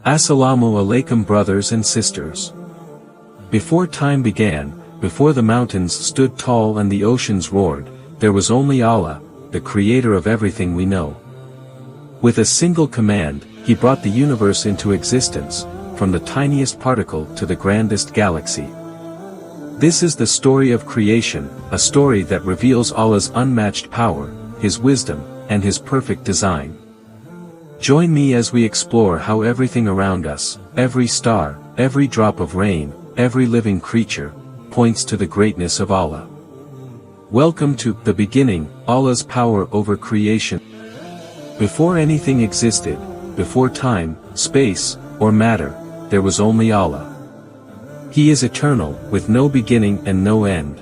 Assalamu alaikum brothers and sisters. Before time began, before the mountains stood tall and the oceans roared, there was only Allah, the creator of everything we know. With a single command, He brought the universe into existence, from the tiniest particle to the grandest galaxy. This is the story of creation, a story that reveals Allah's unmatched power, His wisdom, and His perfect design. Join me as we explore how everything around us, every star, every drop of rain, every living creature, points to the greatness of Allah. Welcome to The Beginning, Allah's Power Over Creation. Before anything existed, before time, space, or matter, there was only Allah. He is eternal, with no beginning and no end.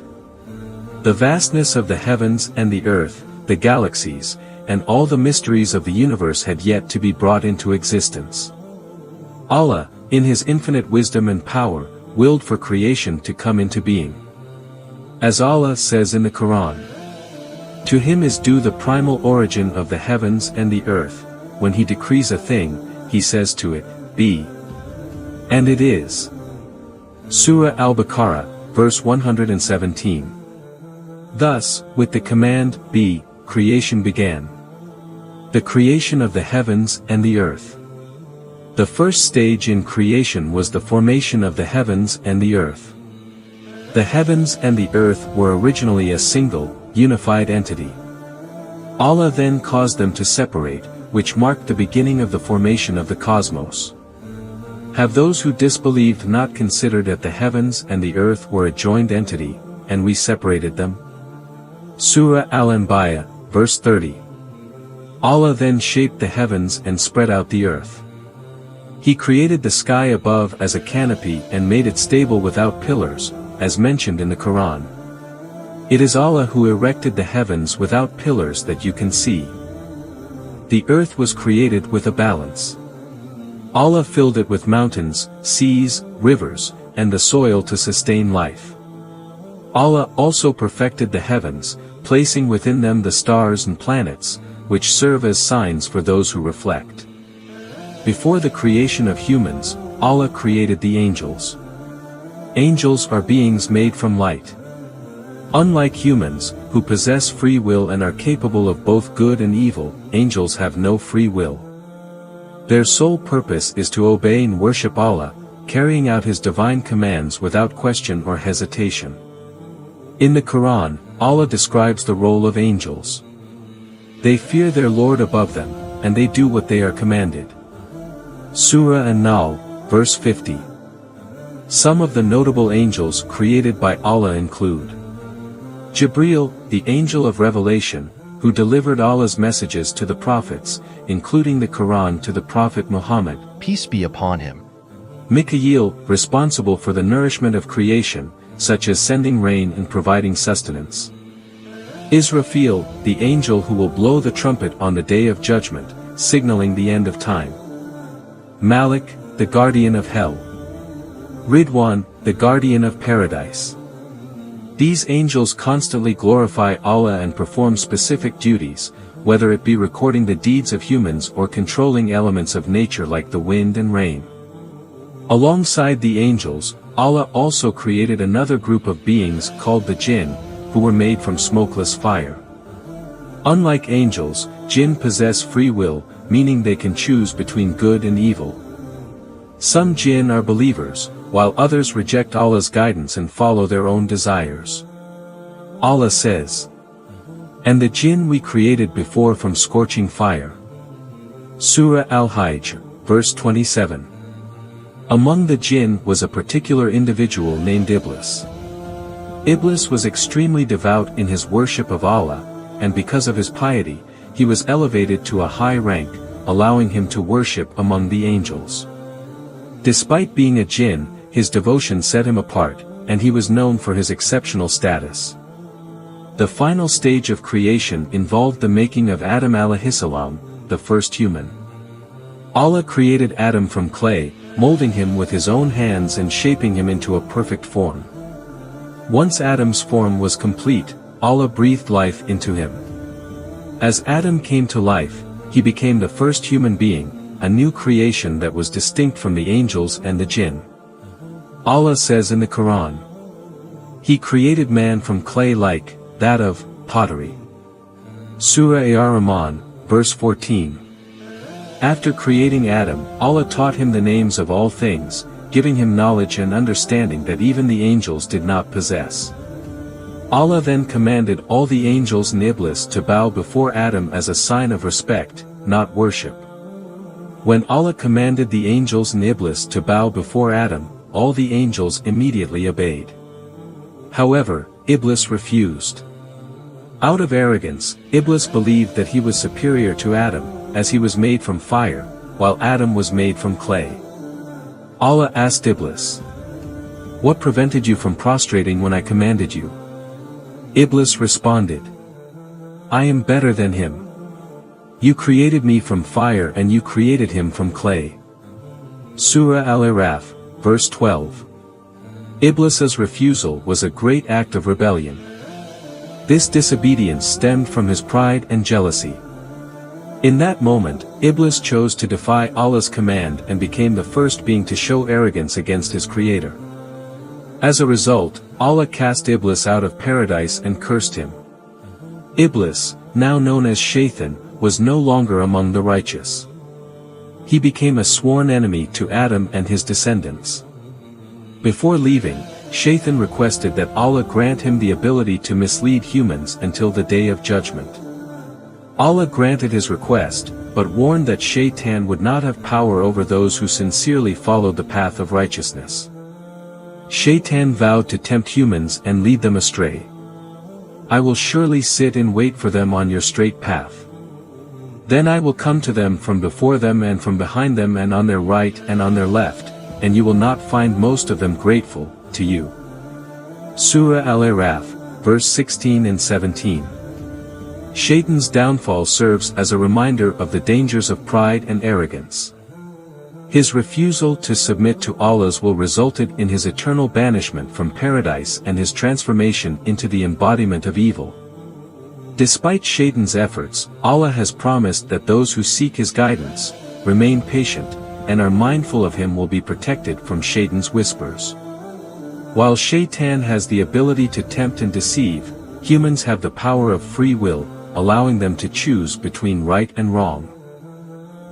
The vastness of the heavens and the earth, the galaxies, and all the mysteries of the universe had yet to be brought into existence. Allah, in His infinite wisdom and power, willed for creation to come into being. As Allah says in the Quran, "To Him is due the primal origin of the heavens and the earth. When He decrees a thing, He says to it, be. And it is." Surah Al-Baqarah, verse 117. Thus, with the command, be, creation began. The creation of the heavens and the earth. The first stage in creation was the formation of the heavens and the earth. The heavens and the earth were originally a single, unified entity. Allah then caused them to separate, which marked the beginning of the formation of the cosmos. Have those who disbelieved not considered that the heavens and the earth were a joined entity, and we separated them? Surah Al-Anbiya, verse 30. Allah then shaped the heavens and spread out the earth. He created the sky above as a canopy and made it stable without pillars, as mentioned in the Quran. It is Allah who erected the heavens without pillars that you can see. The earth was created with a balance. Allah filled it with mountains, seas, rivers, and the soil to sustain life. Allah also perfected the heavens, placing within them the stars and planets, which serve as signs for those who reflect. Before the creation of humans, Allah created the angels. Angels are beings made from light. Unlike humans, who possess free will and are capable of both good and evil, angels have no free will. Their sole purpose is to obey and worship Allah, carrying out His divine commands without question or hesitation. In the Quran, Allah describes the role of angels. They fear their Lord above them, and they do what they are commanded. Surah An-Nahl, verse 50. Some of the notable angels created by Allah include Jibreel, the angel of revelation, who delivered Allah's messages to the prophets, including the Quran to the Prophet Muhammad, peace be upon him. Mikael, responsible for the nourishment of creation, such as sending rain and providing sustenance. Israfil, the angel who will blow the trumpet on the day of judgment, signaling the end of time. Malik, the guardian of hell. Ridwan, the guardian of paradise. These angels constantly glorify Allah and perform specific duties, whether it be recording the deeds of humans or controlling elements of nature like the wind and rain. Alongside the angels, Allah also created another group of beings called the Jinn, who were made from smokeless fire. Unlike angels, Jinn possess free will, meaning they can choose between good and evil. Some Jinn are believers, while others reject Allah's guidance and follow their own desires. Allah says, "And the Jinn we created before from scorching fire." Surah Al-Hijr, verse 27. Among the Jinn was a particular individual named Iblis. Iblis was extremely devout in his worship of Allah, and because of his piety, he was elevated to a high rank, allowing him to worship among the angels. Despite being a Jinn, his devotion set him apart, and he was known for his exceptional status. The final stage of creation involved the making of Adam alayhi salam, the first human. Allah created Adam from clay, molding him with His own hands and shaping him into a perfect form. Once Adam's form was complete, Allah breathed life into him. As Adam came to life, he became the first human being, a new creation that was distinct from the angels and the jinn. Allah says in the Quran, He created man from clay like that of pottery. Surah Ar-Rahman, verse 14. After creating Adam, Allah taught him the names of all things, giving him knowledge and understanding that even the angels did not possess. Allah then commanded all the angels and Iblis to bow before Adam as a sign of respect, not worship. When Allah commanded the angels and Iblis to bow before Adam, all the angels immediately obeyed. However, Iblis refused. Out of arrogance, Iblis believed that he was superior to Adam, as he was made from fire, while Adam was made from clay. Allah asked Iblis, "What prevented you from prostrating when I commanded you?" Iblis responded, "I am better than him. You created me from fire and you created him from clay." Surah Al-Araf, verse 12. Iblis's refusal was a great act of rebellion. This disobedience stemmed from his pride and jealousy. In that moment, Iblis chose to defy Allah's command and became the first being to show arrogance against his creator. As a result, Allah cast Iblis out of paradise and cursed him. Iblis, now known as Shaytan, was no longer among the righteous. He became a sworn enemy to Adam and his descendants. Before leaving, Shaytan requested that Allah grant him the ability to mislead humans until the Day of Judgment. Allah granted his request, but warned that Shaytan would not have power over those who sincerely followed the path of righteousness. Shaytan vowed to tempt humans and lead them astray. "I will surely sit and wait for them on your straight path. Then I will come to them from before them and from behind them and on their right and on their left, and you will not find most of them grateful to you." Surah Al-Araf, verse 16 and 17. Shaytan's downfall serves as a reminder of the dangers of pride and arrogance. His refusal to submit to Allah's will resulted in his eternal banishment from paradise and his transformation into the embodiment of evil. Despite Shaytan's efforts, Allah has promised that those who seek his guidance, remain patient, and are mindful of him will be protected from Shaytan's whispers. While Shaytan has the ability to tempt and deceive, humans have the power of free will, allowing them to choose between right and wrong.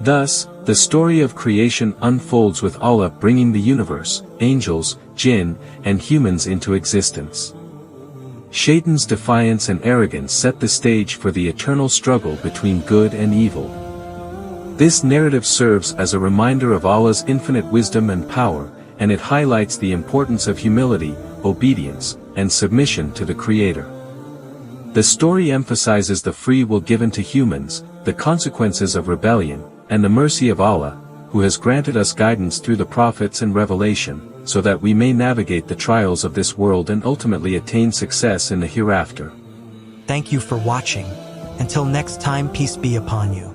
Thus, the story of creation unfolds with Allah bringing the universe, angels, jinn, and humans into existence. Shaytan's defiance and arrogance set the stage for the eternal struggle between good and evil. This narrative serves as a reminder of Allah's infinite wisdom and power, and it highlights the importance of humility, obedience, and submission to the Creator. The story emphasizes the free will given to humans, the consequences of rebellion, and the mercy of Allah, who has granted us guidance through the prophets and revelation, so that we may navigate the trials of this world and ultimately attain success in the hereafter. Thank you for watching. Until next time, peace be upon you.